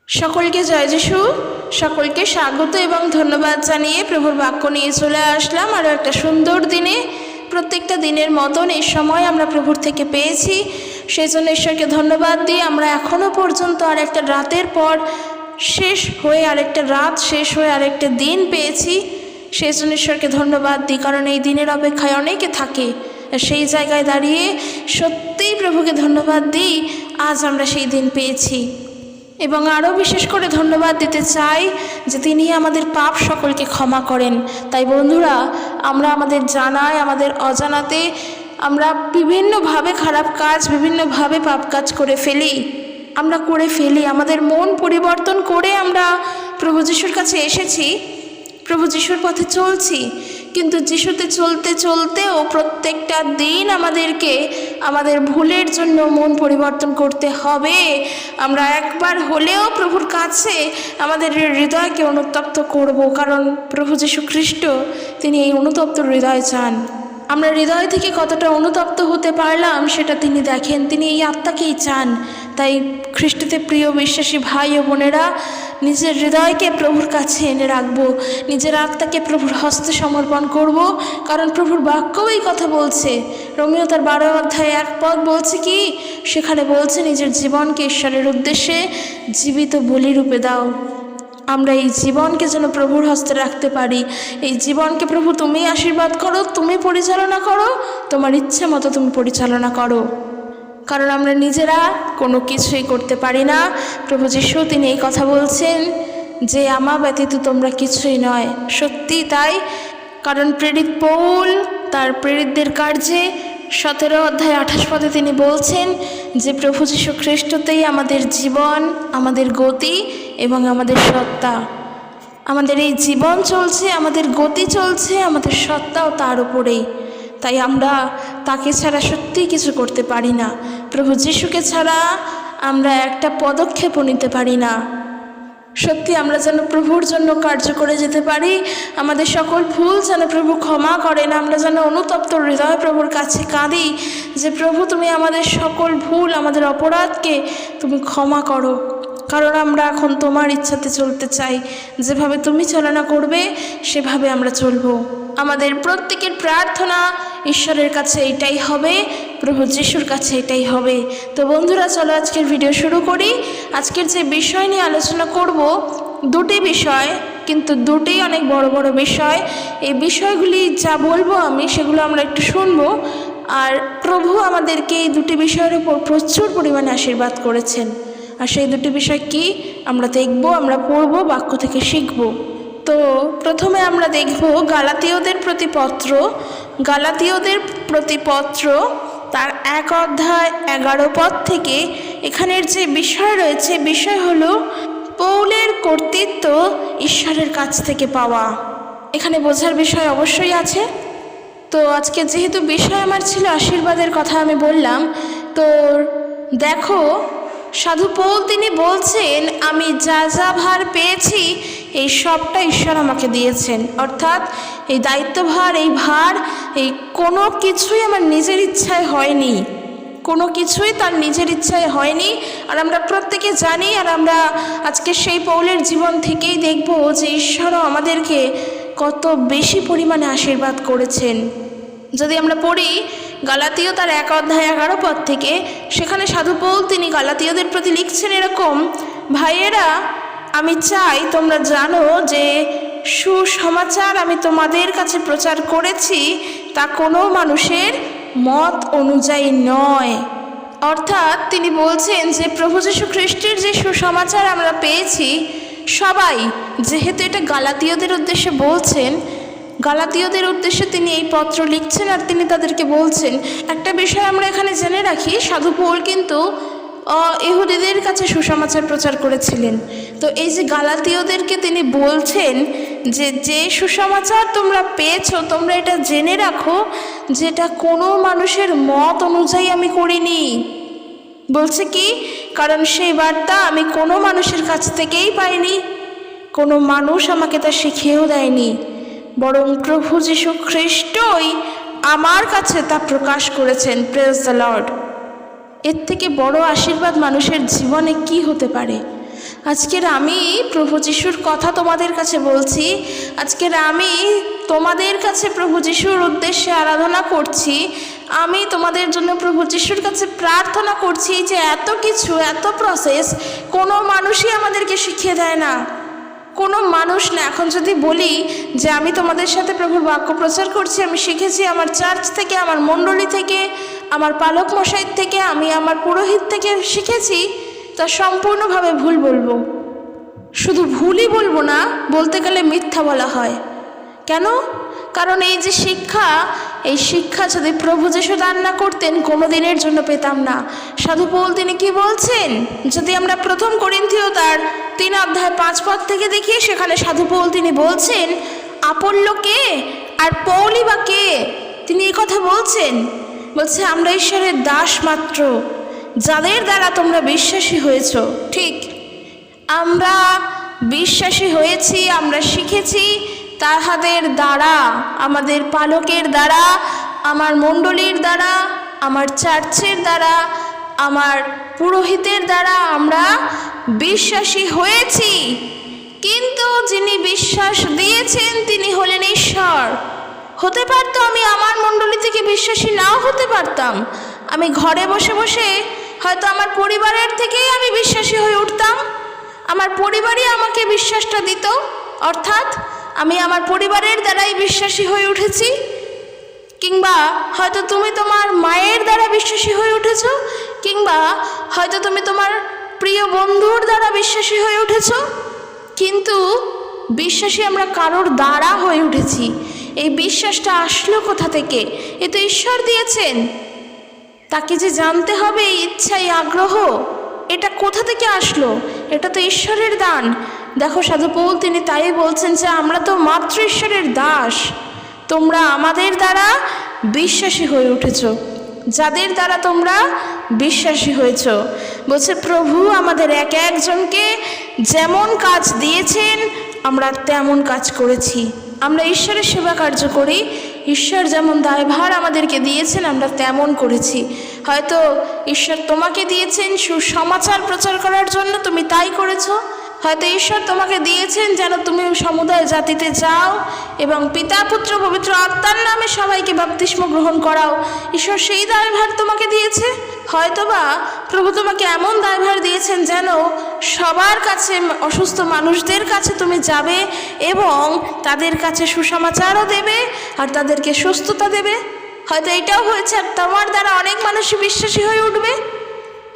সকলকে জয় যিশু। সকলকে স্বাগত এবং ধন্যবাদ জানিয়ে প্রভুর বাক্য নিয়ে চলে আসলাম আরও একটা সুন্দর দিনে। প্রত্যেকটা দিনের মতন এই সময় আমরা প্রভুর থেকে পেয়েছি, সেই জন্য ঈশ্বরকে ধন্যবাদ দিয়ে আমরা এখনও পর্যন্ত আর একটা রাতের পর শেষ হয়ে আরেকটা রাত শেষ হয়ে আরেকটা দিন পেয়েছি। সেই জন্য ঈশ্বরকে ধন্যবাদ দিই, কারণ এই দিনের অপেক্ষায় অনেকে থাকে। সেই জায়গায় দাঁড়িয়ে সত্যিই প্রভুকে ধন্যবাদ দিই, আজ আমরা সেই দিন পেয়েছি। এবং আরও বিশেষ করে ধন্যবাদ দিতে চাই যে তিনি আমাদের পাপ সকলকে ক্ষমা করেন। তাই বন্ধুরা, আমরা আমাদের জানায় আমাদের অজানাতে আমরা বিভিন্নভাবে খারাপ কাজ, বিভিন্নভাবে পাপ কাজ করে ফেলি। আমাদের মন পরিবর্তন করে আমরা প্রভু যিশুর কাছে এসেছি, প্রভু যিশুর পথে চলছি, কিন্তু যিশুতে চলতে চলতেও প্রত্যেকটা দিন আমাদেরকে আমাদের ভুলের জন্য মন পরিবর্তন করতে হবে। আমরা একবার হলেও প্রভুর কাছে আমাদের হৃদয়কে অনুতপ্ত করব, কারণ প্রভু যিশু খ্রিস্ট তিনি এই অনুতপ্ত হৃদয় চান। আমরা হৃদয় থেকে কতটা অনুতপ্ত হতে পারলাম সেটা তিনি দেখেন, তিনি এই আত্মাকেই চান। তাই খ্রিস্টতে প্রিয় বিশ্বাসী ভাই ও বোনেরা, নিজের হৃদয়কে প্রভুর কাছে এনে রাখবো, নিজের আত্মাকে প্রভুর হস্তে সমর্পণ করব, কারণ প্রভুর বাক্যও এই কথা বলছে। রোমীয় তার 12 অধ্যায়ে 1 পদ বলছে কি, সেখানে বলছে নিজের জীবনকে ঈশ্বরের উদ্দেশ্যে জীবিত বলি রূপে দাও। আমরা এই জীবনকে যেন প্রভুর হস্তে রাখতে পারি। এই জীবনকে প্রভু তুমি আশীর্বাদ করো, তুমি পরিচালনা করো, তোমার ইচ্ছে মতো তুমি পরিচালনা করো, কারণ আমরা নিজেরা কোনো কিছুই করতে পারি না। প্রভু যিশু তিনি এই কথা বলছেন যে আমার ব্যতীত তোমরা কিছুই নয়। সত্যি তাই, কারণ প্রেরিত পৌল তার প্রেরিতদের কার্যে 17 অধ্যায় 28 পদে তিনি বলছেন যে প্রভু যিশু খ্রিস্টতেই আমাদের জীবন, আমাদের গতি এবং আমাদের সত্তা। আমাদের এই জীবন চলছে, আমাদের গতি চলছে, আমাদের সত্তাও তার উপরেই। তাই আমরা তাকে ছাড়া সত্যিই কিছু করতে পারি না। প্রভু যিশুকে ছাড়া আমরা একটা পদক্ষেপও নিতে পারি না। সত্যি আমরা যেন প্রভুর জন্য কার্য করে যেতে পারি, আমাদের সকল ভুল যেন প্রভু ক্ষমা করেন। আমরা যেন অনুতপ্ত হৃদয় প্রভুর কাছে কাঁদি যে প্রভু তুমি আমাদের সকল ভুল, আমাদের অপরাধকে তুমি ক্ষমা করো, কারণ আমরা এখন তোমার ইচ্ছাতে চলতে চাই। যেভাবে তুমি চালনা করবে সেভাবে আমরা চলবো। আমাদের প্রত্যেকের প্রার্থনা ঈশ্বরের কাছে এটাই হবে, প্রভু যিশুর কাছে এটাই হবে। তো বন্ধুরা, চলো আজকের ভিডিও শুরু করি। আজকের যে বিষয় নিয়ে আলোচনা করব, দুটি বিষয়, কিন্তু দুটি অনেক বড় বড় বিষয়। এই বিষয়গুলি যা বলবো আমি, সেগুলো আমরা একটু শুনবো। আর প্রভু আমাদেরকে এই দুটি বিষয়ের উপর প্রচুর পরিমাণে আশীর্বাদ করেছেন। আর সেই দুটি বিষয় কি আমরা দেখব, আমরা পড়ব, বাক্য থেকে শিখব। তো প্রথমে আমরা দেখব গালাতীয়দের প্রতি পত্র তার 1 অধ্যায় 11 পদ থেকে। এখানের যে বিষয় রয়েছে, বিষয় হলো পৌলের কর্তৃত্ব ঈশ্বরের কাছ থেকে পাওয়া। এখানে বোঝার বিষয় অবশ্যই আছে। তো আজকে যেহেতু বিষয় আমার ছিল আশীর্বাদের কথা, আমি বললাম। তো দেখো, সাধু পৌল তিনি বলছেন আমি যা যা ভার পেয়েছি এই সবটা ঈশ্বর আমাকে দিয়েছেন। অর্থাৎ এই দায়িত্বভার, এই ভার, এই কোনো কিছুই আমার নিজের ইচ্ছায় হয়নি, কোনো কিছুই তার নিজের ইচ্ছায় হয়নি। আর আমরা প্রত্যেকে জানি, আর আমরা আজকে সেই পৌলের জীবন থেকেই দেখব যে ঈশ্বরও আমাদেরকে কত বেশি পরিমাণে আশীর্বাদ করেছেন। যদি আমরা পড়ি গালাতীয় তার 1 অধ্যায় 11 পদ থেকে, সেখানে সাধু পৌল তিনি গালাতীয়দের প্রতি লিখছেন এরকম, ভাইয়েরা আমি চাই তোমরা জানো যে সুসমাচার আমি তোমাদের কাছে প্রচার করেছি তা কোনো মানুষের মত অনুযায়ী নয়। অর্থাৎ তিনি বলছেন যে প্রভু যীশু খ্রিস্টের যে সুসমাচার আমরা পেয়েছি, সবাই, যেহেতু এটা গালাতীয়দের উদ্দেশ্যে বলছেন, গালাতীয়দের উদ্দেশ্যে তিনি এই পত্র লিখছেন আর তিনি তাদেরকে বলছেন। একটা বিষয় আমরা এখানে জেনে রাখি, সাধু পৌল কিন্তু ইহুদিদের কাছে সুসমাচার প্রচার করেছিলেন। তো এই যে গালাতীয়দেরকে তিনি বলছেন যে সুসমাচার তোমরা পেয়েছো, তোমরা এটা জেনে রাখো যেটা কোনো মানুষের মত অনুযায়ী আমি করিনি। বলছে কি, কারণ সেই বার্তা আমি কোনো মানুষের কাছ থেকেই পাইনি, কোনো মানুষ আমাকে তা শিখিয়েও দেয়নি, বরং প্রভু যীশু খ্রিস্টই আমার কাছে তা প্রকাশ করেছেন। Praise the Lord. এর থেকে বড় আশীর্বাদ মানুষের জীবনে কি হতে পারে? আজকের আমি প্রভু যিশুর কথা তোমাদের কাছে বলছি। আজকের আমি তোমাদের কাছে প্রভু যিশুর উদ্দেশ্যে আরাধনা করছি। আমি তোমাদের জন্য প্রভু যিশুর কাছে প্রার্থনা করছি যে এত কিছু, এত প্রসেস কোনো মানুষই আমাদেরকে শিখিয়ে দেয় না, কোনো মানুষ না। এখন যদি বলি যে আমি তোমাদের সাথে প্রভুর বাক্য প্রচার করছি, আমি শিখেছি আমার চার্চ থেকে, আমার মণ্ডলী থেকে, আমার পালক মশাইয়ের থেকে, আমি আমার পুরোহিত থেকে শিখেছি, তা সম্পূর্ণভাবে ভুল বলবো। শুধু ভুলই বলবো না, বলতে গেলে মিথ্যা বলা হয়। কেন? কারণ এই যে শিক্ষা, এই শিক্ষা যদি প্রভু যিশু দান না করতেন কোনো দিনের জন্য পেতাম না। সাধু পৌল তিনি কি বলছেন? যদি আমরা প্রথম করিন্থীয় তার 3 অধ্যায় 5 পদ থেকে দেখি, সেখানে সাধু পৌল তিনি বলছেন আপল্লো কে আর পৌলই বা কে? তিনি এই কথা বলছেন, বলছে আমরা ঈশ্বরের দাস মাত্র, যাদের দ্বারা তোমরা বিশ্বাসী হয়েছ। ঠিক, আমরা বিশ্বাসী হয়েছি, আমরা শিখেছি তাহাদের দ্বারা, আমাদের পালকের দ্বারা, আমার মণ্ডলীর দ্বারা, আমার চার্চের দ্বারা, আমার পুরোহিতের দ্বারা আমরা বিশ্বাসী হয়েছি। কিন্তু যিনি বিশ্বাস দিয়েছেন তিনি হলেন ঈশ্বর। হতে পারতো আমি আমার মণ্ডলী থেকে বিশ্বাসী নাও হতে পারতাম, আমি ঘরে বসে বসে হয়তো আমার পরিবারের থেকেই আমি বিশ্বাসী হয়ে উঠতাম, আমার পরিবারই আমাকে বিশ্বাসটা দিত, অর্থাৎ আমি আমার পরিবারের দ্বারাই বিশ্বাসী হয়ে উঠেছি। কিংবা হয়তো তুমি তোমার মায়ের দ্বারা বিশ্বাসী হয়ে উঠেছ, কিংবা হয়তো তুমি তোমার প্রিয় বন্ধুর দ্বারা বিশ্বাসী হয়ে উঠেছ। কিন্তু বিশ্বাসী আমরা কারোর দ্বারা হয়ে উঠেছি। এই বিশ্বাসটা আসলো কোথা থেকে? এ তো ঈশ্বর দিয়েছেন। তাকে যে জানতে হবে, এই ইচ্ছা, এই আগ্রহ, এটা কোথা থেকে আসলো? এটা তো ঈশ্বরের দান। দেখো সাধু পৌল তিনি তাই বলছেন যে আমরা তো মাত্র ঈশ্বরের দাস, তোমরা আমাদের দ্বারা বিশ্বাসী হয়ে উঠেছ, যাদের দ্বারা তোমরা বিশ্বাসী হয়েছ। বলছে প্রভু আমাদের এক একজনকে যেমন কাজ দিয়েছেন আমরা তেমন কাজ করেছি। আমরা ঈশ্বরের সেবা কার্য করি, ঈশ্বর যেমন দায়ভার আমাদেরকে দিয়েছেন আমরা তেমন করেছি। হয়তো ঈশ্বর তোমাকে দিয়েছেন সুসমাচার প্রচার করার জন্য, তুমি তাই করেছো। হয়তো ঈশ্বর তোমাকে দিয়েছেন যেন তুমি সমুদায় জাতিতে যাও এবং পিতা পুত্র পবিত্র আত্মার নামে সবাইকে বাপ্তিস্ম গ্রহণ করাও। ঈশ্বর সেই দায়ভার তোমাকে দিয়েছে। হয়তোবা প্রভু তোমাকে এমন দায়ভার দিয়েছেন যেন সবার কাছে, অসুস্থ মানুষদের কাছে তুমি যাবে এবং তাদের কাছে সুসমাচারও দেবে আর তাদেরকে সুস্থতা দেবে। হয়তো এটাও হয়েছে, আর তোমার দ্বারা অনেক মানুষই বিশ্বাসী হয়ে উঠবে।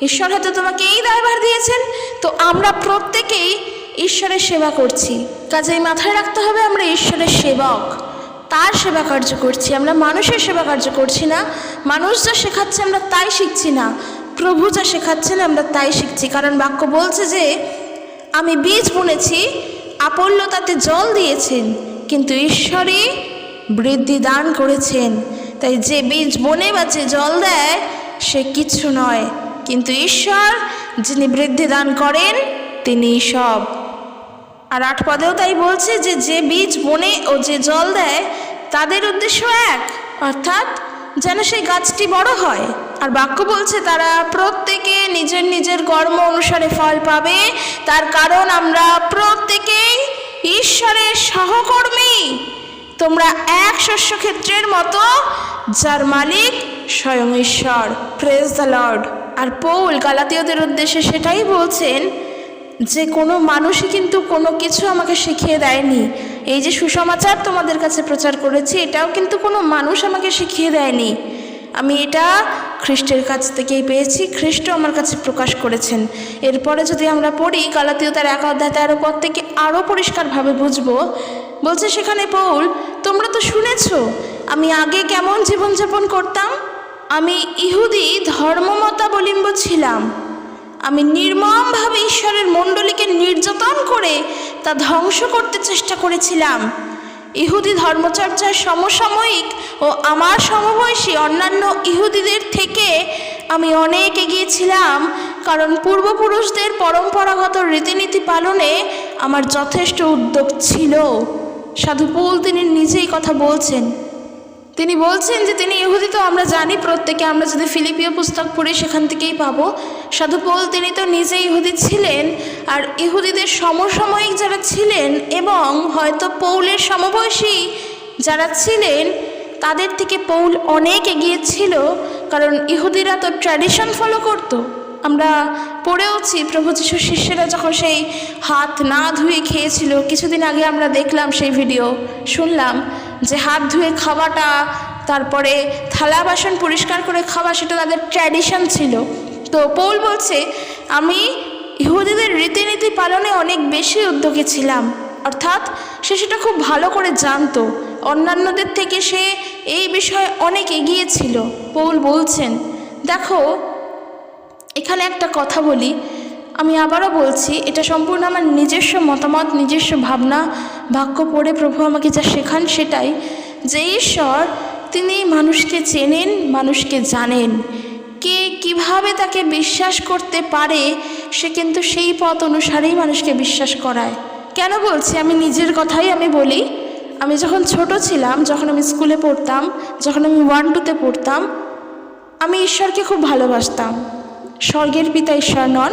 ঈশ্বর হয়তো তোমাকে এই দায়ভার দিয়েছেন। তো আমরা প্রত্যেকেই ঈশ্বরের সেবা করছি, কাজেই মাথায় রাখতে হবে আমরা ঈশ্বরের সেবক, তার সেবা কার্য করছি, আমরা মানুষের সেবা কার্য করছি না। মানুষ যা শেখাচ্ছে আমরা তাই শিখছি না, প্রভু যা শেখাচ্ছেন আমরা তাই শিখছি। কারণ বাক্য বলছে যে আমি বীজ বুনেছি, আপল্লো তাতে জল দিয়েছেন, কিন্তু ঈশ্বরই বৃদ্ধি দান করেছেন। তাই যে বীজ বনে বা যে জল দেয় সে কিছু নয়, কিন্তু ঈশ্বর যিনি বৃদ্ধি দান করেন তিনি সব। আর 8 পদেও তাই বলছে যে যে বীজ বনে ও যে জল দেয় তাদের উদ্দেশ্য এক, অর্থাৎ যেন সেই গাছটি বড় হয়। আর বাক্য বলছে তারা প্রত্যেকে নিজের নিজের কর্ম অনুসারে ফল পাবে, তার কারণ আমরা প্রত্যেকেই ঈশ্বরের সহকর্মী। তোমরা এক শস্যক্ষেত্রের মতো, যার মালিক স্বয়ং ঈশ্বর। Praise the Lord. আর পৌল গালাতীয়দের উদ্দেশ্যে সেটাই বলছেন যে কোনো মানুষই কিন্তু কোনো কিছু আমাকে শিখিয়ে দেয়নি। এই যে সুসমাচার তোমাদের কাছে প্রচার করেছি, এটাও কিন্তু কোনো মানুষ আমাকে শিখিয়ে দেয়নি। আমি এটা খ্রিস্টের কাছ থেকেই পেয়েছি, খ্রিস্ট আমার কাছে প্রকাশ করেছেন। এরপরে যদি আমরা পড়ি গালাতীয় তার 1 অধ্যায় 13 পদ থেকে আরও পরিষ্কারভাবে বুঝবো। বলছে সেখানে পৌল, তোমরা তো শুনেছ আমি আগে কেমন জীবনযাপন করতাম। আমি ইহুদি ধর্মমতাবলম্বী ছিলাম। আমি নির্মমভাবে ঈশ্বরের মণ্ডলীকে নির্যাতন করে তা ধ্বংস করতে চেষ্টা করেছিলাম। ইহুদি ধর্মচর্চার সমসাময়িক ও আমার সমবয়সী অন্যান্য ইহুদিদের থেকে আমি অনেক এগিয়ে ছিলাম, কারণ পূর্বপুরুষদের পরম্পরাগত রীতিনীতি পালনে আমার যথেষ্ট উদ্যোগ ছিল। সাধু পৌল তিনি নিজেই কথা বলছেন। তিনি বলছেন যে তিনি ইহুদি, তো আমরা জানি প্রত্যেকে, আমরা যদি ফিলিপিও পুস্তক পড়ি সেখান থেকেই পাবো। সাধু পৌল তিনি তো নিজে ইহুদি ছিলেন, আর ইহুদিদের সমসাময়িক যারা ছিলেন এবং হয়তো পৌলের সমবয়সী যারা ছিলেন তাদের থেকে পৌল অনেক এগিয়ে ছিল, কারণ ইহুদিরা তো ট্র্যাডিশন ফলো করতো। আমরা পড়েওছি প্রভু যিশুর শিষ্যরা যখন সেই হাত না ধুয়ে খেয়েছিল, কিছুদিন আগে আমরা দেখলাম সেই ভিডিও, শুনলাম যে হাত ধুয়ে খাওয়াটা, তারপরে থালা বাসন পরিষ্কার করে খাওয়া, সেটা তাদের ট্র্যাডিশন ছিল। তো পৌল বলছে আমি ইহুদিদের রীতিনীতি পালনে অনেক বেশি উদ্যোগী ছিলাম, অর্থাৎ সে সেটা খুব ভালো করে জানতো, অন্যান্যদের থেকে সে এই বিষয়ে অনেক এগিয়ে ছিল। পৌল বলছেন, দেখো এখানে একটা কথা বলি, আমি আবারও বলছি, এটা সম্পূর্ণ আমার নিজস্ব মতামত, নিজস্ব ভাবনা, বাক্য পড়ে প্রভু আমাকে যা শেখান সেটাই, যে ঈশ্বর তিনি মানুষকে চেনেন, মানুষকে জানেন, কে কিভাবে তাকে বিশ্বাস করতে পারে সে কিন্তু সেই পথ অনুসারেই মানুষকে বিশ্বাস করায়। কেন বলছি, আমি নিজের কথাই আমি বলি। আমি যখন ছোট ছিলাম, যখন আমি স্কুলে পড়তাম, যখন আমি 1-2তে পড়তাম, আমি ঈশ্বরকে খুব ভালোবাসতাম। স্বর্গের পিতা ঈশ্বর নন,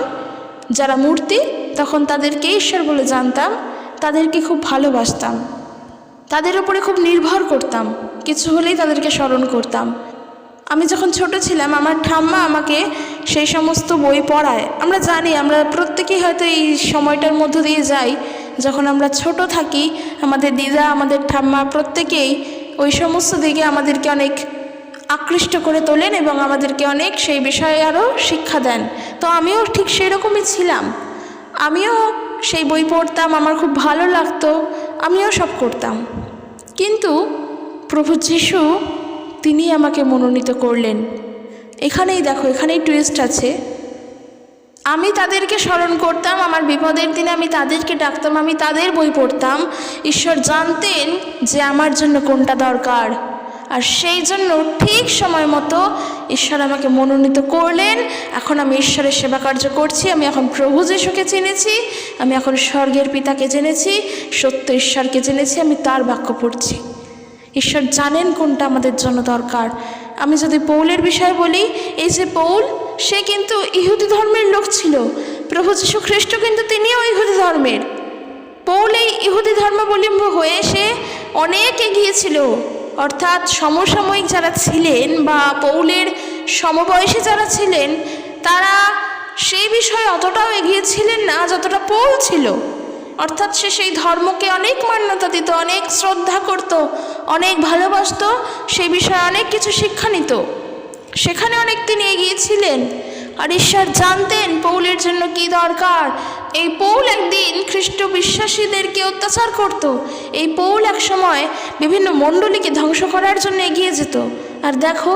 যারা মূর্তি তখন তাদেরকে ঈশ্বর বলে জানতাম, তাদেরকে খুব ভালোবাসতাম, তাদের উপরে খুব নির্ভর করতাম, কিছু হলেই তাদেরকে স্মরণ করতাম। আমি যখন ছোট ছিলাম আমার ঠাম্মা আমাকে সেই সমস্ত বই পড়ায়। আমরা জানি, আমরা প্রত্যেকেই হয়তো এই সময়টার মধ্য দিয়ে যাই, যখন আমরা ছোট থাকি আমাদের দিদা, আমাদের ঠাম্মা প্রত্যেকেই ওই সমস্ত দিকে আমাদেরকে অনেক আকৃষ্ট করে তোলেন এবং আমাদেরকে অনেক সেই বিষয়ে আরও শিক্ষা দেন। তো আমিও ঠিক সেই রকমই ছিলাম, আমিও সেই বই পড়তাম, আমার খুব ভালো লাগতো, আমিও সব করতাম। কিন্তু প্রভু যিশু তিনি আমাকে মনোনীত করলেন। এখানেই দেখো, এখানেই টুইস্ট আছে। আমি তাদেরকে স্মরণ করতাম, আমার বিপদের দিনে আমি তাদেরকে ডাকতাম, আমি তাদের বই পড়তাম। ঈশ্বর জানতেন যে আমার জন্য কোনটা দরকার, আর সেই জন্য ঠিক সময় মতো ঈশ্বর আমাকে মনোনীত করলেন। এখন আমি ঈশ্বরের সেবা কার্য করছি, আমি এখন প্রভু যিশুকে চিনেছি, আমি এখন স্বর্গের পিতাকে জেনেছি, সত্য ঈশ্বরকে জেনেছি, আমি তার বাক্য পড়ছি। ঈশ্বর জানেন কোনটা আমাদের জন্য দরকার। আমি যদি পৌলের বিষয়ে বলি, এই যে পৌল, সে কিন্তু ইহুদি ধর্মের লোক ছিল, প্রভু যীশু খ্রিস্ট কিন্তু তিনিও ইহুদি ধর্মের। পৌল এই ইহুদি ধর্মাবলম্বী হয়ে সে অনেক এগিয়েছিল, অর্থাৎ সমসাময়িক যারা ছিলেন বা পৌলের সমবয়সী যারা ছিলেন তারা সেই বিষয়ে অতটাও এগিয়ে ছিলেন না যতটা পৌল ছিল। অর্থাৎ সে সেই ধর্মকে অনেক মান্যতা দিত, অনেক শ্রদ্ধা করত, অনেক ভালোবাসত, সেই বিষয়ে অনেক কিছু শিক্ষা নিত, সেখানে অনেক তিনি এগিয়ে ছিলেন। আর ঈশ্বর জানতেন পৌলের জন্য কি দরকার। এই পৌল একদিন খ্রিস্ট বিশ্বাসীদেরকে অত্যাচার করত, এই পৌল এক সময় বিভিন্ন মণ্ডলীকে ধ্বংস করার জন্য এগিয়ে যেত। আর দেখো,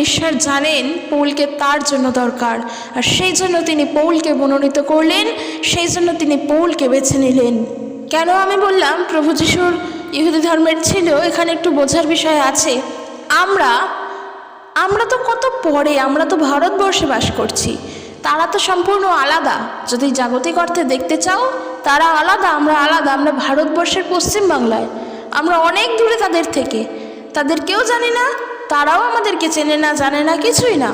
ঈশ্বর জানেন পৌলকে তার জন্য দরকার, আর সেই জন্য তিনি পৌলকে মনোনীত করলেন, সেই জন্য তিনি পৌলকে বেছে নিলেন। কেন আমি বললাম প্রভু যিশুর ইহুদি ধর্মের ছিল, এখানে একটু বোঝার বিষয় আছে। আমরা তো কত পরে, আমরা তো ভারতবর্ষে বাস করছি, তারা তো সম্পূর্ণ আলাদা। যদি জাগতিক অর্থে দেখতে চাও, তারা আলাদা, আমরা আলাদা। আমরা ভারতবর্ষের পশ্চিম বাংলায়, আমরা অনেক দূরে তাদের থেকে, তাদের কেউ জানি না, তারাও আমাদেরকে চেনে না, জানে না, কিছুই না।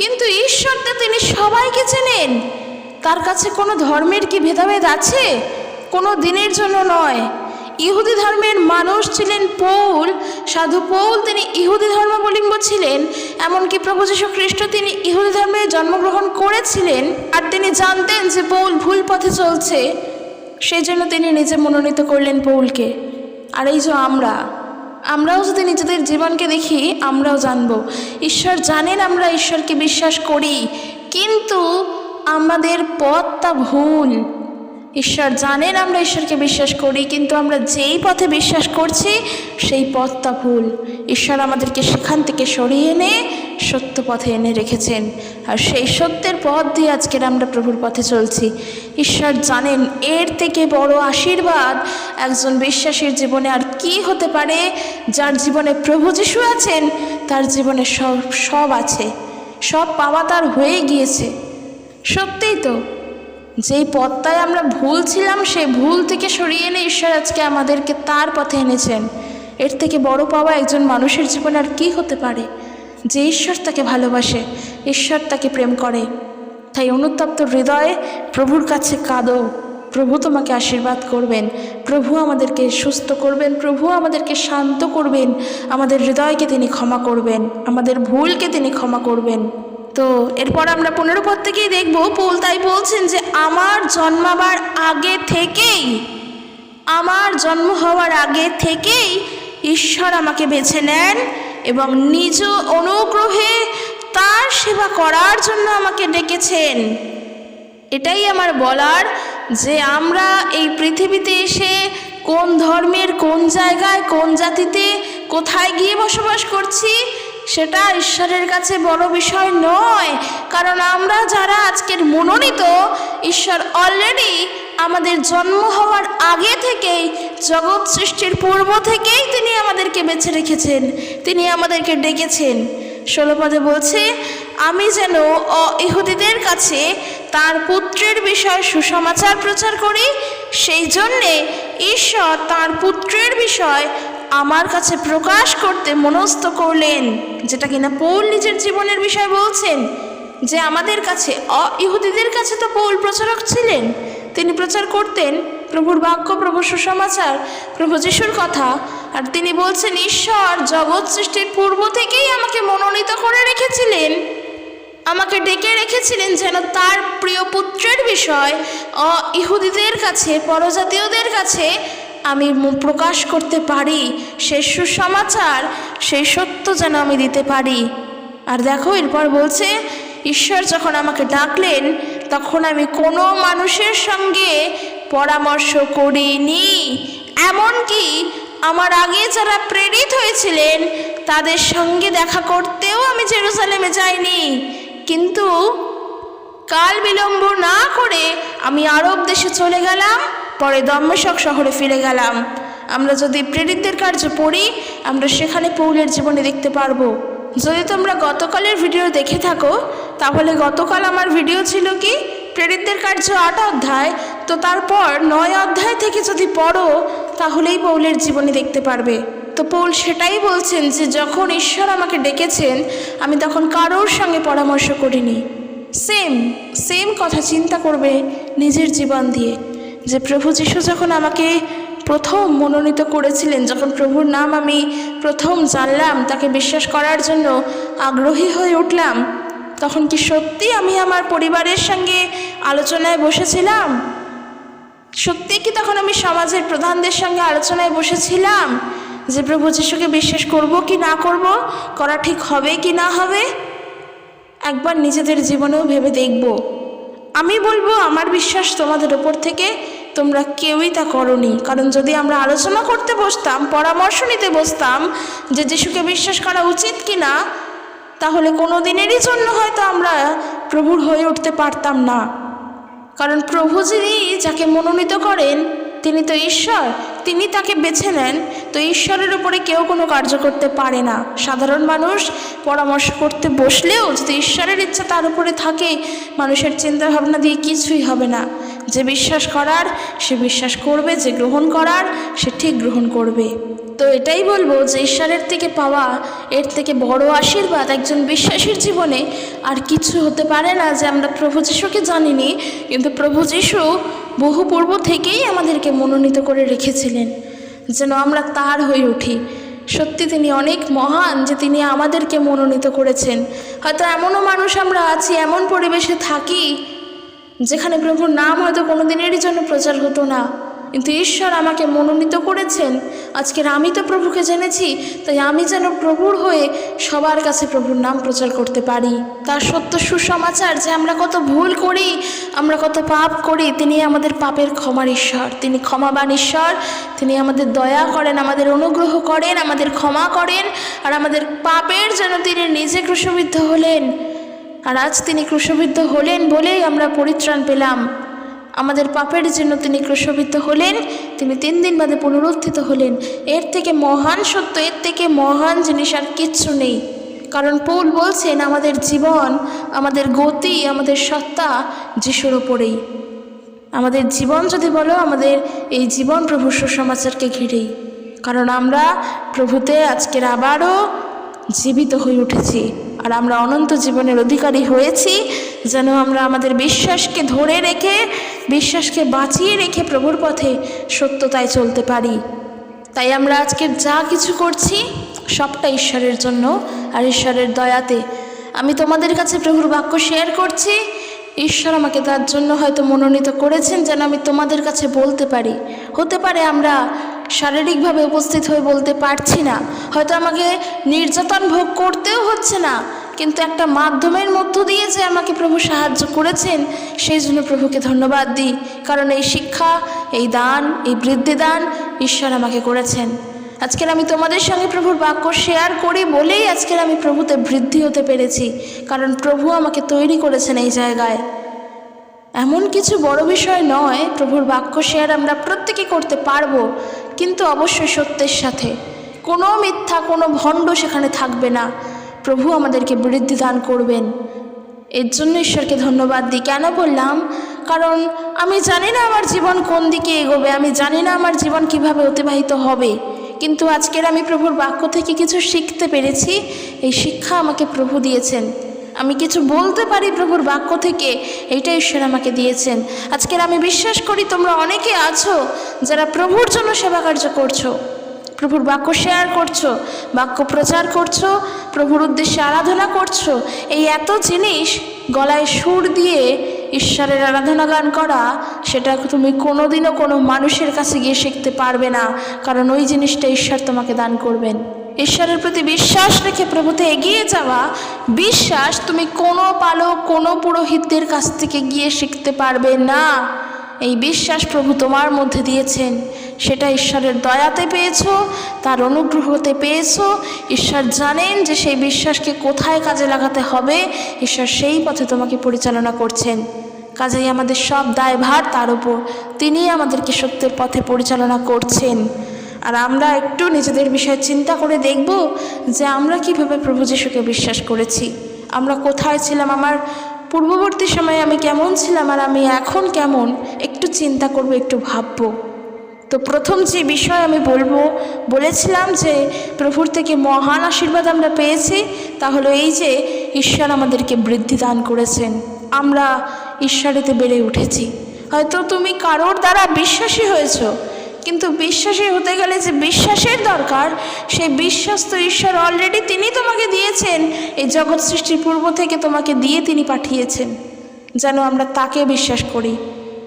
কিন্তু ঈশ্বর তো তিনি সবাইকে চেনেন। তার কাছে কোনো ধর্মের কি ভেদাভেদ আছে? কোনো দিনের জন্য নয়। ইহুদি ধর্মের মানুষ ছিলেন পৌল, সাধু পৌল, তিনি ইহুদি ধর্মাবলম্বী ছিলেন। এমনকি প্রভু যীশু খ্রিস্ট তিনি ইহুদি ধর্মে জন্মগ্রহণ করেছিলেন, আর তিনি জানতেন যে পৌল ভুল পথে চলছে, সেই জন্য তিনি নিজে মনোনীত করলেন পৌলকে। আর এই যে আমরাও যদি নিজেদের জীবনকে দেখি, আমরাও জানব ঈশ্বর জানেন আমরা ঈশ্বরকে বিশ্বাস করি, কিন্তু আমাদের পথটা ভুল। ঈশ্বর জানেন আমরা ঈশ্বরকে বিশ্বাস করি, কিন্তু আমরা যেই পথে বিশ্বাস করছি সেই পথটা ভুল। ঈশ্বর আমাদেরকে সেখান থেকে সরিয়ে এনে সত্য পথে এনে রেখেছেন, আর সেই সত্যের পথ দিয়ে আজকের আমরা প্রভুর পথে চলছি। ঈশ্বর জানেন এর থেকে বড় আশীর্বাদ একজন বিশ্বাসীর জীবনে আর কি হতে পারে। যার জীবনে প্রভু যিশু আছেন তার জীবনে সব আছে, সব পাওয়া তার হয়ে গিয়েছে। সত্যিই তো, যেই পথটায় আমরা ভুল ছিলাম সেই ভুল থেকে সরিয়ে এনে ঈশ্বর আজকে আমাদেরকে তার পথে এনেছেন। এর থেকে বড় পাওয়া একজন মানুষের জীবনে আর কী হতে পারে? যে ঈশ্বর তাকে ভালোবাসে, ঈশ্বর তাকে প্রেম করে। তাই অনুতপ্ত হৃদয়ে প্রভুর কাছে কাঁদো। প্রভু তোমাকে আশীর্বাদ করবেন, প্রভু আমাদেরকে সুস্থ করবেন, প্রভু আমাদেরকে শান্ত করবেন, আমাদের হৃদয়কে তিনি ক্ষমা করবেন, আমাদের ভুলকে তিনি ক্ষমা করবেন। তো এরপর আমরা 15 পদ থেকেই দেখব, পৌল তাই বলছেন যে আমার জন্মাবার আগে থেকেই, আমার জন্ম হওয়ার আগে থেকেই ঈশ্বর আমাকে বেছে নেন এবং নিজ অনুগ্রহে তার সেবা করার জন্য আমাকে ডেকেছেন। এটাই আমার বলার, যে আমরা এই পৃথিবীতে এসে কোন ধর্মের, কোন জায়গায়, কোন জাতিতে, কোথায় গিয়ে বসবাস করছি সেটা ঈশ্বরের কাছে বড় বিষয় নয়। কারণ আমরা যারা আজকের মনোনীত, ঈশ্বর অলরেডি আমাদের জন্ম হওয়ার আগে থেকেই, জগৎ সৃষ্টির পূর্ব থেকেই তিনি আমাদেরকে বেছে রেখেছেন, তিনি আমাদেরকে ডেকেছেন। 16 পদে বলছে, আমি যেন ইহুদিদের কাছে তার পুত্রের বিষয় সুসমাচার প্রচার করি, সেই জন্যে ঈশ্বর তার পুত্রের বিষয় আমার কাছে প্রকাশ করতে মনস্থ করলেন। যেটা কিনা পৌল নিজের জীবনের বিষয় বলছেন, যে আমাদের কাছে, ইহুদিদের কাছে তো পৌল প্রচারক ছিলেন, তিনি প্রচার করতেন প্রভুর বাক্য, প্রভুর সুসমাচার, প্রভু যিশুর কথা। আর তিনি বলছেন ঈশ্বর জগৎ সৃষ্টির পূর্ব থেকেই আমাকে মনোনীত করে রেখেছিলেন, আমাকে ডেকে রেখেছিলেন যেন তার প্রিয় পুত্রের বিষয় ইহুদিদের কাছে, পরজাতীয়দের কাছে আমি প্রকাশ করতে পারি, সেই সুসমাচার, সেই সত্য যেন আমি দিতে পারি। আর দেখো এরপর বলছে, ঈশ্বর যখন আমাকে ডাকলেন তখন আমি কোনো মানুষের সঙ্গে পরামর্শ করিনি, এমনকি আমার আগে যারা প্রেরিত হয়েছিলেন তাদের সঙ্গে দেখা করতেও আমি জেরুজালেমে যাইনি। কিন্তু কাল বিলম্ব না করে আমি আরব দেশে চলে গেলাম, পরে দম্মেশক শহরে ফিরে গেলাম। আমরা যদি প্রেরিতদের কার্য পড়ি, আমরা সেখানে পৌলের জীবনে দেখতে পারবো। যদি তোমরা গতকালের ভিডিও দেখে থাকো, তাহলে গতকাল আমার ভিডিও ছিল কি, প্রেরিতদের কার্য 8 অধ্যায়। তো তারপর 9 অধ্যায় থেকে যদি পড়ো তাহলেই পৌলের জীবনে দেখতে পারবে। তো পৌল সেটাই বলছেন যে যখন ঈশ্বর আমাকে ডেকেছেন আমি তখন কারোর সঙ্গে পরামর্শ করিনি। সেম কথা চিন্তা করবে নিজের জীবন দিয়ে, যে প্রভু যিশু যখন আমাকে প্রথম মনোনীত করেছিলেন, যখন প্রভুর নাম আমি প্রথম জানলাম, তাকে বিশ্বাস করার জন্য আগ্রহী হয়ে উঠলাম, তখন কি সত্যি আমি আমার পরিবারের সঙ্গে আলোচনায় বসেছিলাম? সত্যি কি তখন আমি সমাজের প্রধানদের সঙ্গে আলোচনায় বসেছিলাম যে প্রভু যিশুকে বিশ্বাস করব কি না করব, করা ঠিক হবে কি না হবে? একবার নিজেদের জীবনেও ভেবে দেখব। আমি বলবো আমার বিশ্বাস তোমাদের ওপর থেকে তোমরা কেউই তা করনি। কারণ যদি আমরা আলোচনা করতে বসতাম, পরামর্শ নিতে বসতাম যে যিশুকে বিশ্বাস করা উচিত কি না, তাহলে কোনো দিনেরই জন্য হয়তো আমরা প্রভুর হয়ে উঠতে পারতাম না। কারণ প্রভু যিনি যাকে মনোনীত করেন তিনি তো ঈশ্বর, তিনি তাকে বেছে নেন। তো ঈশ্বরের উপরে কেউ কোনো কার্য করতে পারে না। সাধারণ মানুষ পরামর্শ করতে বসলেও যদি ঈশ্বরের ইচ্ছা তার উপরে থাকে, মানুষের চিন্তা ভাবনা দিয়ে কিছুই হবে না। যে বিশ্বাস করার সে বিশ্বাস করবে, যে গ্রহণ করার সে ঠিক গ্রহণ করবে। তো এটাই বলবো যে ঈশ্বরের থেকে পাওয়া এর থেকে বড় আশীর্বাদ একজন বিশ্বাসীর জীবনে আর কিছু হতে পারে না। যে আমরা প্রভু যিশুকে জানিনি, কিন্তু প্রভু যিশু বহু পূর্ব থেকেই আমাদেরকে মনোনীত করে রেখেছিলেন যেন আমরা তার হয়ে উঠি। সত্যি তিনি অনেক মহান যে তিনি আমাদেরকে মনোনীত করেছেন। হয়তো এমনও মানুষ আমরা আছি, এমন পরিবেশে থাকি যেখানে প্রভুর নাম হয়তো কোনো দিনেরই জন্য প্রচার হতো না, কিন্তু ঈশ্বর আমাকে মনোনীত করেছেন। আজকের আমি তো প্রভুকে জেনেছি, তাই আমি যেন প্রভুর হয়ে সবার কাছে প্রভুর নাম প্রচার করতে পারি। তার সত্য সুসমাচার যে আমরা কত ভুল করি, আমরা কত পাপ করি, তিনি আমাদের পাপের ক্ষমার ঈশ্বর, তিনি ক্ষমাবান ঈশ্বর। তিনি আমাদের দয়া করেন, আমাদের অনুগ্রহ করেন, আমাদের ক্ষমা করেন, আর আমাদের পাপের জন্য তিনি নিজে ক্রুশবিদ্ধ হলেন। আর আজ তিনি ক্রুশবিদ্ধ হলেন বলেই আমরা পরিত্রাণ পেলাম। আমাদের পাপের জন্য তিনি ক্রুশবিদ্ধ হলেন, তিনি 3 দিন বাদে পুনরুত্থিত হলেন। এর থেকে মহান সত্য, এর থেকে মহান জিনিস আর কিচ্ছু নেই। কারণ পৌল বলছেন আমাদের জীবন, আমাদের গতি, আমাদের সত্তা যিশুর ওপরেই। আমাদের জীবন যদি বলো, আমাদের এই জীবন প্রভুর সুসমাচারকে ঘিরেই। কারণ আমরা প্রভুতে আজকের আবারও জীবিত হয়ে উঠেছি, আর আমরা অনন্ত জীবনের অধিকারী হয়েছি, যেন আমরা আমাদের বিশ্বাসকে ধরে রেখে, বিশ্বাসকে বাঁচিয়ে রেখে প্রভুর পথে সত্যতায় চলতে পারি। তাই আমরা আজকের যা কিছু করছি সবটা ঈশ্বরের জন্য আর ঈশ্বরের দয়াতে। আমি তোমাদের কাছে প্রভুর বাক্য শেয়ার করছি, ঈশ্বর আমাকে তার জন্য হয়তো মনোনীত করেছেন যেন আমি তোমাদের কাছে বলতে পারি। হতে পারে আমরা শারীরিকভাবে উপস্থিত হয়ে বলতে পারছি না, হয়তো আমাকে নির্যাতন ভোগ করতেও হচ্ছে না, কিন্তু একটা মাধ্যমের মধ্য দিয়ে যে আমাকে প্রভু সাহায্য করেছেন সেই জন্য প্রভুকে ধন্যবাদ দিই। কারণ এই শিক্ষা, এই দান, এই বৃদ্ধি দান ঈশ্বর আমাকে করেছেন। আজকের আমি তোমাদের সঙ্গে প্রভুর বাক্য শেয়ার করি বলেই আজকের আমি প্রভুতে বৃদ্ধি হতে পেরেছি, কারণ প্রভু আমাকে তৈরি করেছেন এই জায়গায়। এমন কিছু বড় বিষয় নয়, প্রভুর বাক্য শেয়ার আমরা প্রত্যেকে করতে পারবো, কিন্তু অবশ্যই সত্যের সাথে। কোনো মিথ্যা, কোনো ভণ্ড সেখানে থাকবে না। প্রভু আমাদেরকে বৃদ্ধি দান করবেন, এর জন্য ঈশ্বরকে ধন্যবাদ দিই। কেন বললাম? কারণ আমি জানি না আমার জীবন কোন দিকে এগোবে, আমি জানি না আমার জীবন কিভাবে অতিবাহিত হবে, কিন্তু আজকের আমি প্রভুর বাক্য থেকে কিছু শিখতে পেরেছি। এই শিক্ষা আমাকে প্রভু দিয়েছেন, আমি কিছু বলতে পারি প্রভুর বাক্য থেকে, এইটা ঈশ্বর আমাকে দিয়েছেন। আজকের আমি বিশ্বাস করি তোমরা অনেকে আছো যারা প্রভুর জন্য সেবা কার্য করছো, প্রভুর বাক্য শেয়ার করছো, বাক্য প্রচার করছো, প্রভুর উদ্দেশ্যে আরাধনা করছো। এই এত জিনিস গলায় সুর দিয়ে ঈশ্বরের আরাধনা গান করা, সেটা তুমি কোনোদিনও কোনো মানুষের কাছে গিয়ে শিখতে পারবে না, কারণ ওই জিনিসটা ঈশ্বর তোমাকে দান করবেন। ঈশ্বরের প্রতি বিশ্বাস রেখে প্রভুতে এগিয়ে যাওয়া বিশ্বাস তুমি কোনো পালক, কোনো পুরোহিতদের কাছ থেকে গিয়ে শিখতে পারবে না। এই বিশ্বাস প্রভু তোমার মধ্যে দিয়েছেন, সেটা ঈশ্বরের দয়াতে পেয়েছো, তার অনুগ্রহতে পেয়েছো। ঈশ্বর জানেন যে সেই বিশ্বাসকে কোথায় কাজে লাগাতে হবে, ঈশ্বর সেই পথে তোমাকে পরিচালনা করছেন। কাজেই আমাদের সব দায়ভার তার উপর, তিনি আমাদেরকে সত্যের পথে পরিচালনা করছেন। আর আমরা একটু নিজেদের বিষয়ে চিন্তা করে দেখব যে আমরা কিভাবে প্রভু যিশুকে বিশ্বাস করেছি, আমরা কোথায় ছিলাম, আমার পূর্ববর্তী সময়ে আমি কেমন ছিলাম আর আমি এখন কেমন, একটু চিন্তা করব, একটু ভাববো। তো প্রথম যে বিষয় আমি বলেছিলাম যে প্রভুর থেকে মহান আশীর্বাদ আমরা পেয়েছি, তা হলো এই যে ঈশ্বর আমাদেরকে বৃদ্ধি দান করেছেন, আমরা ঈশ্বরেতে বেড়ে উঠেছি। হয়তো তুমি কারোর দ্বারা বিশ্বাসী হয়েছো, কিন্তু বিশ্বাসী হতে গেলে যে বিশ্বাসের দরকার, সেই বিশ্বাস তো ঈশ্বর অলরেডি তিনি তোমাকে দিয়েছেন। এই জগৎ সৃষ্টির পূর্ব থেকে তোমাকে দিয়ে তিনি পাঠিয়েছেন যেন আমরা তাকে বিশ্বাস করি।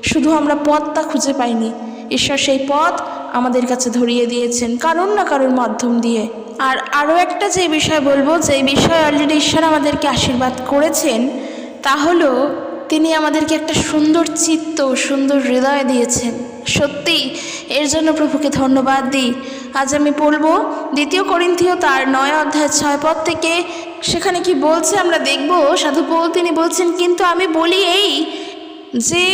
শুধু আমরা পথটা খুঁজে পাইনি, ঈশ্বর সেই পথ আমাদের কাছে ধরিয়ে দিয়েছেন কারণ না কারোর মাধ্যম দিয়ে। আর আরও একটা যে বিষয় বলবো, যে বিষয় অলরেডি ঈশ্বর আমাদেরকে আশীর্বাদ করেছেন, তা হলো তিনি আমাদেরকে একটা সুন্দর চিত্ত, সুন্দর হৃদয় দিয়েছেন। সত্যি এর জন্য প্রভুকে ধন্যবাদ দিই। আজ আমি বলবো 2 করিন্থীয় তার 9 অধ্যায় 6 পদ থেকে। সেখানে কি বলছে আমরা দেখব। সাধু পৌল তিনি বলছেন, কিন্তু আমি বলি এই যে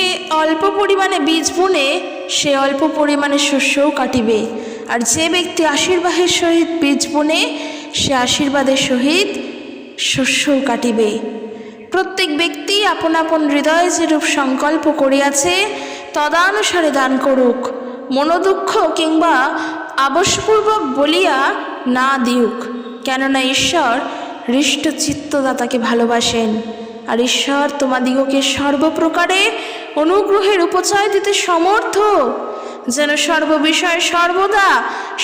অল্প পরিমাণে বীজ বুনে সে অল্প পরিমাণে শস্যও কাটিবে, আর যে ব্যক্তি আশীর্বাদের সহিত বীজ বুনে সে আশীর্বাদের সহিত শস্যও কাটিবে। প্রত্যেক ব্যক্তি আপন আপন হৃদয়ে যেরূপ সংকল্প করিয়াছে তদানুসারে দান করুক, মনোদুঃখ কিংবা আবশ্যপূর্বক বলিয়া না দিউক, কেননা ঈশ্বর হৃষ্ট চিত্তদাতাকে ভালোবাসেন। আর ঈশ্বর তোমাদিগকে সর্বপ্রকারে অনুগ্রহের উপচয় দিতে সমর্থ, যেন সর্ববিষয়ে সর্বদা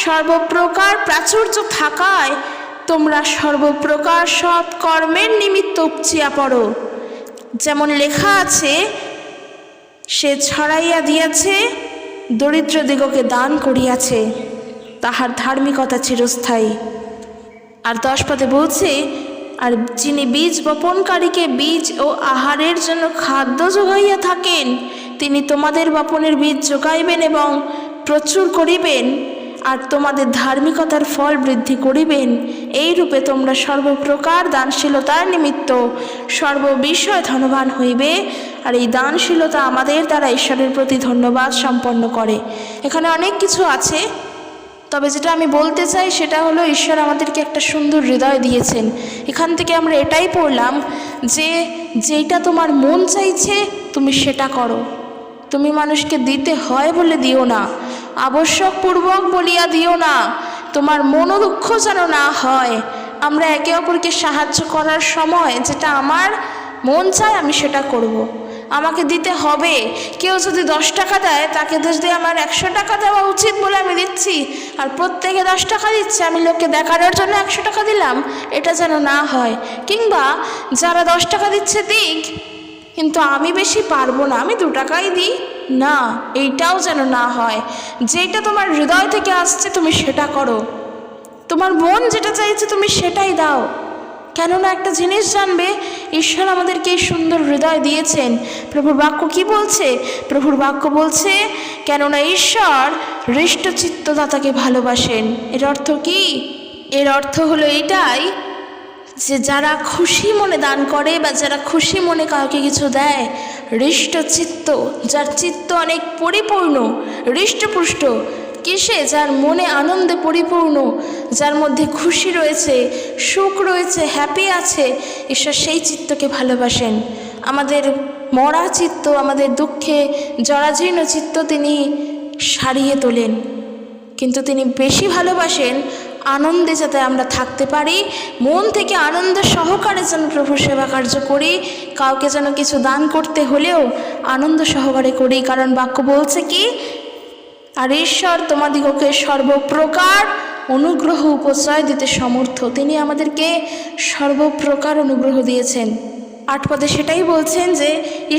সর্বপ্রকার প্রাচুর্য থাকায় তোমরা সর্বপ্রকার সৎ কর্মের নিমিত্ত উপচিয়া পড়ো। যেমন লেখা আছে, সে ছড়াইয়া দিয়াছে, দরিদ্রদিগকে দান করিয়াছে, তাহার ধার্মিকতা চিরস্থায়ী। আর 10 পদে বলছে, আর যিনি বীজ বপনকারীকে বীজ ও আহারের জন্য খাদ্য যোগাইয়া থাকেন, তিনি তোমাদের বপনের বীজ যোগাইবেন এবং প্রচুর করিবেন, আর তোমাদের ধার্মিকতার ফল বৃদ্ধি করিবেন। এই রূপে তোমরা সর্বপ্রকার দানশীলতার নিমিত্ত সর্ববিষয় ধনবান হইবে। আর এই দানশীলতা আমাদের দ্বারা ঈশ্বরের প্রতি ধন্যবাদ সম্পন্ন করে। এখানে অনেক কিছু আছে, তবে যেটা আমি বলতে চাই সেটা হলো ঈশ্বর আমাদেরকে একটা সুন্দর হৃদয় দিয়েছেন। এখান থেকে আমরা এটাই পড়লাম যে যেটা তোমার মন চাইছে তুমি সেটা করো। তুমি মানুষকে দিতে হয় বলে দিও না, আবশ্যকপূর্বক বলিয়া দিও না, তোমার মনোদুঃখ যেন না হয়। আমরা একে অপরকে সাহায্য করার সময় যেটা আমার মন চায় আমি সেটা করব। আমাকে দিতে হবে। কেউ যদি 10 টাকা দেয় তাকে যদি আমার 100 টাকা দেওয়া উচিত বলে আমি দিচ্ছি, আর প্রত্যেকে 10 টাকা দিচ্ছে, আমি লোককে দেখানোর জন্য 100 টাকা দিলাম, এটা যেন না হয়। কিংবা যারা 10 টাকা দিচ্ছে দিক, কিন্তু আমি বেশি পারবো না, আমি 2 টাকাই দিই না, এইটাও যেন না হয়। যেটা তোমার হৃদয় থেকে আসছে তুমি সেটা করো, তোমার মন যেটা চাইছে তুমি সেটাই দাও। কেননা একটা জিনিস জানবে, ঈশ্বর আমাদেরকে এই সুন্দর হৃদয় দিয়েছেন। প্রভুর বাক্য কি বলছে? প্রভুর বাক্য বলছে, কেননা ঈশ্বর হৃষ্টচিত্তদাতাকে ভালোবাসেন। এর অর্থ কি? এর অর্থ হলো এইটাই যে যারা খুশি মনে দান করে বা যারা খুশি মনে কাউকে কিছু দেয়, হৃষ্টচিত্ত, যার চিত্ত অনেক পরিপূর্ণ, হৃষ্টপুষ্ট, কিসে? যার মনে আনন্দে পরিপূর্ণ, যার মধ্যে খুশি রয়েছে, সুখ রয়েছে, হ্যাপি আছে, ঈশ্বর সেই চিত্তকে ভালোবাসেন। আমাদের মরা চিত্ত, আমাদের দুঃখে জরাজীর্ণ চিত্ত তিনি সারিয়ে তোলেন, কিন্তু তিনি বেশি ভালোবাসেন আনন্দে যাতে আমরা থাকতে পারি, মন থেকে আনন্দ সহকারে যেন প্রভুর সেবা কার্য করি, কাউকে যেন কিছু দান করতে হলেও আনন্দ সহকারে করি। কারণ বাক্য বলছে কি? আর ঈশ্বর তোমাদিগকে সর্বপ্রকার অনুগ্রহ উপচয় দিতে সমর্থ। তিনি আমাদেরকে সর্বপ্রকার অনুগ্রহ দিয়েছেন। 8 পদে সেটাই বলছেন যে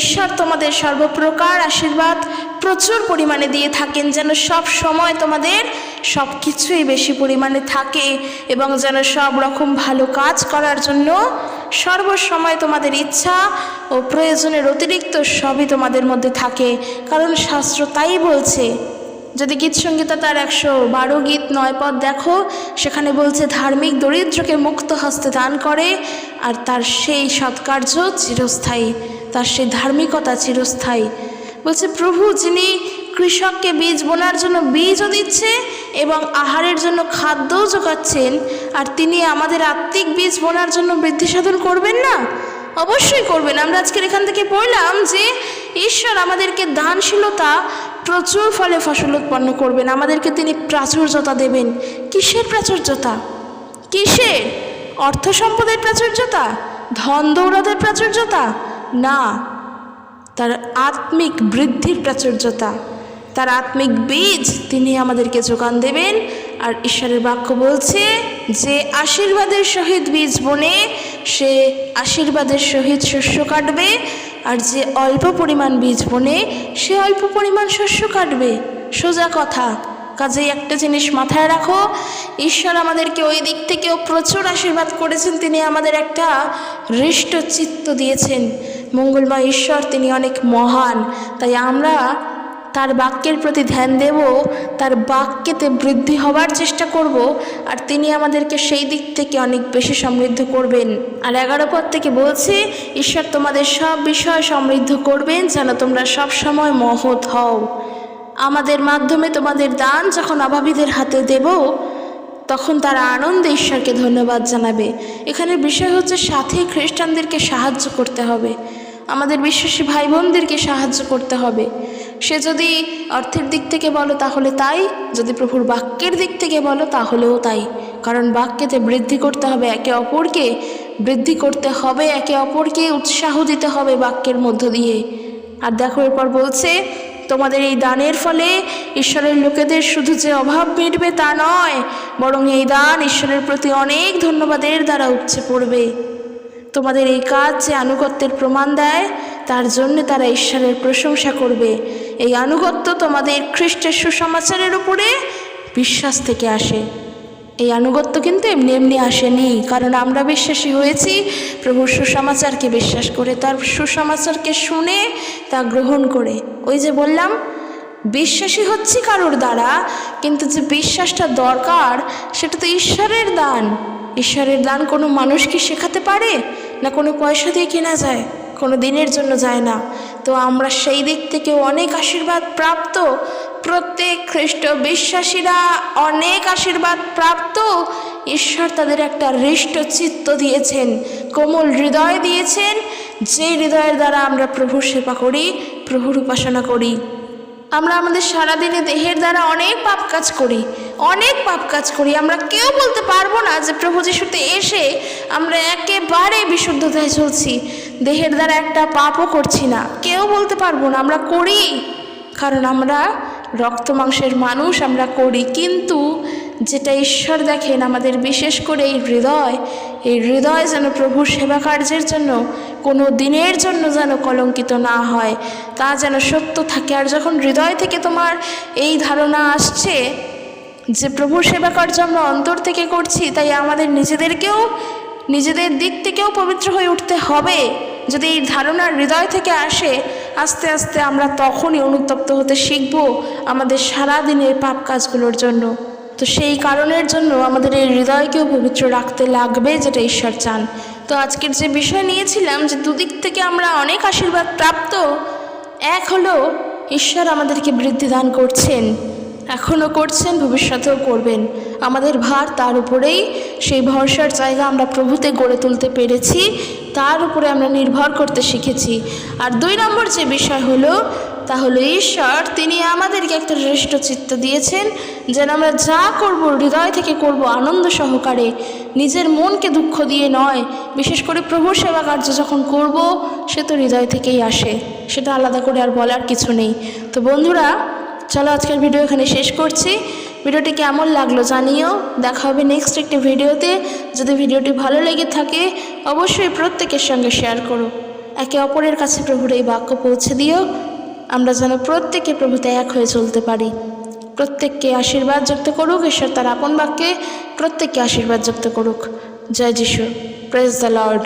ঈশ্বর তোমাদের সর্বপ্রকার আশীর্বাদ প্রচুর পরিমাণে দিয়ে থাকেন, যেন সব সময় তোমাদের সব কিছুই বেশি পরিমাণে থাকে এবং যেন সব রকম ভালো কাজ করার জন্য সর্বসময় তোমাদের ইচ্ছা ও প্রয়োজনের অতিরিক্ত সবই তোমাদের মধ্যে থাকে। কারণ শাস্ত্র তাই বলছে। যদি গীতসংগীতা তার 112 গীত 9 পদ দেখো, সেখানে বলছে ধার্মিক দরিদ্রকে মুক্ত হস্তে দান করে, আর তার সেই সৎকার্য চিরস্থায়ী, তার সেই ধার্মিকতা চিরস্থায়ী। বলছে প্রভু যিনি কৃষককে বীজ বোনার জন্য বীজও দিচ্ছে এবং আহারের জন্য খাদ্যও যোগাচ্ছেন, আর তিনি আমাদের আত্মিক বীজ বোনার জন্য বৃদ্ধি সাধন করবেন না? অবশ্যই করবেন। আমরা আজকের এখান থেকে পড়লাম যে ঈশ্বর আমাদেরকে দানশীলতা প্রচুর ফলে ফসল উৎপন্ন করবেন, আমাদেরকে তিনি প্রাচুর্যতা দেবেন। কিসের প্রাচুর্যতা? কিসের? অর্থ সম্পদের প্রাচুর্যতা? ধন দৌলতের প্রাচুর্যতা? না, তার আত্মিক বৃদ্ধির প্রাচুর্যতা, তার আত্মিক বীজ তিনি আমাদেরকে যোগান দেবেন। আর ঈশ্বরের বাক্য বলছে যে আশীর্বাদের সহিত বীজ বনে সে আশীর্বাদের সহিত শস্য কাটবে, আর যে অল্প পরিমাণ বীজ বনে সে অল্প পরিমাণ শস্য কাটবে। সোজা কথা। কাজেই একটা জিনিস মাথায় রাখো, ঈশ্বর আমাদেরকে ওই দিক থেকেও প্রচুর আশীর্বাদ করেছেন। তিনি আমাদের একটা হৃষ্ট চিত্ত দিয়েছেন। মঙ্গলময় ঈশ্বর তিনি অনেক মহান, তাই আমরা তার বাক্যের প্রতি ধ্যান দেব, তার বাক্যেতে বৃদ্ধি হবার চেষ্টা করব, আর তিনি আমাদেরকে সেই দিক থেকে অনেক বেশি সমৃদ্ধ করবেন। আর 11 পদ থেকে বলছে ঈশ্বর তোমাদের সব বিষয় সমৃদ্ধ করবেন যেন তোমরা সব সময় মহৎ হও। আমাদের মাধ্যমে তোমাদের দান যখন অভাবীদের হাতে দেব, তখন তারা আনন্দে ঈশ্বরকে ধন্যবাদ জানাবে। এখানে বিষয় হচ্ছে সাথে খ্রিস্টানদেরকে সাহায্য করতে হবে, আমাদের বিশ্বাসী ভাই বোনদেরকে সাহায্য করতে হবে। সে যদি অর্থের দিক থেকে বলো তাহলে তাই, যদি প্রভুর বাক্যের দিক থেকে বলো তাহলেও তাই। কারণ বাক্যেতে বৃদ্ধি করতে হবে, একে অপরকে বৃদ্ধি করতে হবে, একে অপরকে উৎসাহ দিতে হবে বাক্যের মধ্য দিয়ে। আর দেখো এরপর বলছে তোমাদের এই দানের ফলে ঈশ্বরের লোকেদের শুধু যে অভাব মিটবে তা নয়, বরং এই দান ঈশ্বরের প্রতি অনেক ধন্যবাদের দ্বারা উপচে পড়বে। তোমাদের এই কাজ যে আনুগত্যের প্রমাণ দেয়, তার জন্য তারা ঈশ্বরের প্রশংসা করবে। এই আনুগত্য তোমাদের খ্রিস্টের সুসমাচারের উপরে বিশ্বাস থেকে আসে। এই আনুগত্য কিন্তু এমনি এমনি আসেনি, কারণ আমরা বিশ্বাসী হয়েছি প্রভুর সুসমাচারকে বিশ্বাস করে, তার সুসমাচারকে শুনে তা গ্রহণ করে। ওই যে বললাম বিশ্বাসী হচ্ছি কারোর দ্বারা, কিন্তু যে বিশ্বাসটা দরকার সেটা তো ঈশ্বরের দান। ঈশ্বরের দান কোনো মানুষ কি শেখাতে পারে? না কোনো পয়সা দিয়ে কেনা যায়, কোনো দিনের জন্য যায় না। তো আমরা সেই দিক থেকে অনেক আশীর্বাদ প্রাপ্ত, প্রত্যেক খ্রিস্ট বিশ্বাসীরা অনেক আশীর্বাদ প্রাপ্ত। ঈশ্বর তাদের একটা হৃষ্ট চিত্ত দিয়েছেন, কোমল হৃদয় দিয়েছেন, যে হৃদয়ের দ্বারা আমরা প্রভুর সেবা করি, প্রভুর উপাসনা করি। আমরা আমাদের সারাদিনে দেহের দ্বারা অনেক পাপ কাজ করি, আমরা কেউ বলতে পারবো না যে প্রভু যিশুতে এসে আমরা একেবারে বিশুদ্ধতায় চলছি, দেহের দ্বারা একটা পাপও করছি না, কেউ বলতে পারবো না। আমরা করি, কারণ আমরা রক্ত মাংসের মানুষ, আমরা করি। কিন্তু যেটা ঈশ্বর দেখেন আমাদের বিশেষ করে এই হৃদয় যেন প্রভুর সেবা কার্যের জন্য কোনো দিনের জন্য যেন কলঙ্কিত না হয়, তা যেন সত্য থাকে। আর যখন হৃদয় থেকে তোমার এই ধারণা আসছে যে প্রভুর সেবা কার্য আমরা অন্তর থেকে করছি, তাই আমাদের নিজেদের দিক থেকেও পবিত্র হয়ে উঠতে হবে, যদি এই ধারণা হৃদয় থেকে আসে, আস্তে আস্তে আমরা তখনই অনুতপ্ত হতে শিখব আমাদের সারা দিনের পাপ কাজগুলোর জন্য। তো সেই কারণের জন্য আমাদের এই হৃদয়কেও পবিত্র রাখতে লাগবে, যেটা ঈশ্বর চান। তো আজকের যে বিষয় নিয়েছিলাম যে দুদিক থেকে আমরা অনেক আশীর্বাদ প্রাপ্ত, এক হলো ঈশ্বর আমাদেরকে বৃদ্ধি দান করছেন, এখনও করছেন, ভবিষ্যতেও করবেন। আমাদের ভার তার উপরেই, সেই ভরসার জায়গা আমরা প্রভুতে গড়ে তুলতে পেরেছি, তার উপরে আমরা নির্ভর করতে শিখেছি। আর 2 নম্বর যে বিষয় হলো তা হলো ঈশ্বর তিনি আমাদেরকে একটা শ্রেষ্ঠ চিত্ত দিয়েছেন, যেন আমরা যা করব হৃদয় থেকে করব, আনন্দ সহকারে, নিজের মনকে দুঃখ দিয়ে নয়। বিশেষ করে প্রভুর সেবা কার্য যখন করব, সে তো হৃদয় থেকেই আসে, সেটা আলাদা করে আর বলার কিছু নেই। তো বন্ধুরা, চলো আজকের ভিডিও এখানে শেষ করছি। ভিডিওটি কেমন লাগলো জানিও। দেখা হবে নেক্সট একটি ভিডিওতে। যদি ভিডিওটি ভালো লেগে থাকে অবশ্যই প্রত্যেকের সঙ্গে শেয়ার করো, একে অপরের কাছে প্রভুর এই বাক্য পৌঁছে দিও, আমরা যেন প্রত্যেকে প্রভুতে এক হয়ে চলতে পারি। প্রত্যেককে আশীর্বাদ যুক্ত করুক ঈশ্বর, তার আপন বাক্যে প্রত্যেককে আশীর্বাদ যুক্ত করুক। জয় যিশু, প্রেজ দ্য লর্ড।